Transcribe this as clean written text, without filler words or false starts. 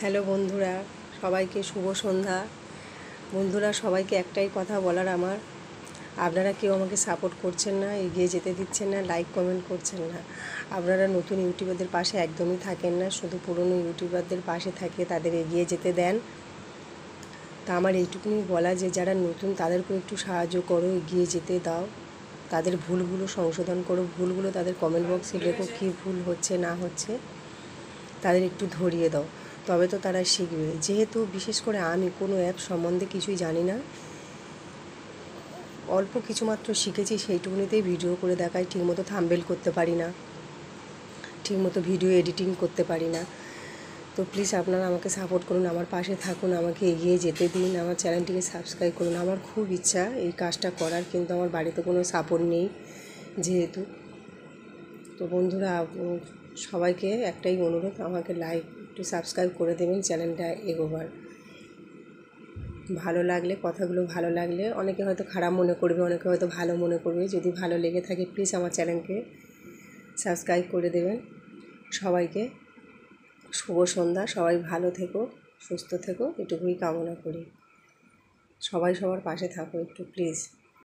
Hello বন্ধুরা, সবাইকে শুভ সন্ধ্যা। বন্ধুরা, সবাইকে একটাই কথা বলার আমার, আপনারা কেউ আমাকে সাপোর্ট করছেন না, এগিয়ে যেতে দিচ্ছেন না, লাইক কমেন্ট করছেন না। আপনারা নতুন ইউটিউবারদের পাশে একদমই থাকেন না, শুধু পুরনো ইউটিউবারদের পাশে থাকে, তাদের এগিয়ে যেতে দেন। তা আমার এইটুকুনি বলা যে যারা নতুন তাদেরকেও একটু সাহায্য করো, এগিয়ে যেতে দাও, তাদের ভুলগুলো সংশোধন করো, ভুলগুলো তাদের কমেন্ট বক্সে লেখো, কী ভুল হচ্ছে না হচ্ছে তাদের একটু ধরিয়ে দাও, তবে তো তারা শিখবে। যেহেতু বিশেষ করে আমি কোনো অ্যাপ সম্বন্ধে কিছুই জানি না, অল্প কিছুমাত্র শিখেছি, সেইটুকুনিতেই ভিডিও করে দেখাই। ঠিকমতো থাম্বনেল করতে পারি না, ঠিকমতো ভিডিও এডিটিং করতে পারি না। তো প্লিজ আপনারা আমাকে সাপোর্ট করুন, আমার পাশে থাকুন, আমাকে এগিয়ে যেতে দিন, আমার চ্যানেলটিকে সাবস্ক্রাইব করুন। আমার খুব ইচ্ছা এই কাজটা করার, কিন্তু আমার বাড়িতে কোনো সাপোর্ট নেই যেহেতু। তো বন্ধুরা, সবাইকে একটাই অনুরোধ, আমাকে লাইক একটু সাবস্ক্রাইব করে দেবেন, চ্যানেলটা এগোবার। ভালো লাগলে, কথাগুলো ভালো লাগলে, অনেকে হয়তো খারাপ মনে করবে, অনেকে হয়তো ভালো মনে করবে। যদি ভালো লেগে থাকে প্লিজ আমার চ্যানেলকে সাবস্ক্রাইব করে দেবেন। সবাইকে শুভ সন্ধ্যা। সবাই ভালো থেকো, সুস্থ থেকো, এটুকুই কামনা করি। সবাই সবার পাশে থাকো একটু প্লিজ।